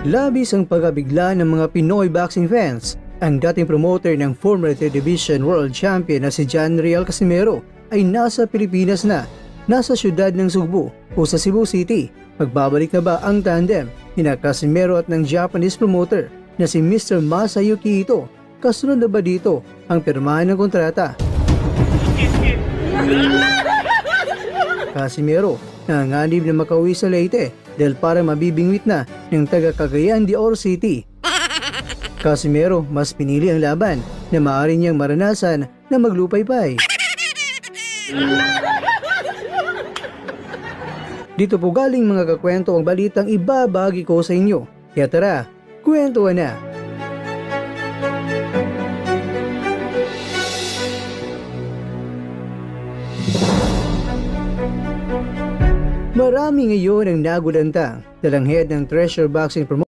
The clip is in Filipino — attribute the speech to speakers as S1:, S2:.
S1: Labis ang pagkabigla ng mga Pinoy boxing fans. Ang dating promoter ng former 3rd Division World Champion na si John Riel Casimero ay nasa Pilipinas na, nasa siyudad ng Sugbo o sa Cebu City. Magbabalik na ba ang tandem ni Casimero at ng Japanese promoter na si Mr. Masayuki Ito? Kasunod na ba dito ang pirmahan ng kontrata? Casimero nanganganib na makauwi sa Leyte dahil para mabibingwit na ng taga Cagayan de Oro City. Casimero mas pinili ang laban na maaari niyang maranasan na maglupaypay. Dito po galing mga kakwento ang balitang ibabagi ko sa inyo. Kaya tara, kwentuhan na! Marami ngayon ang nagulantang dalang head ng Treasure Boxing Promotion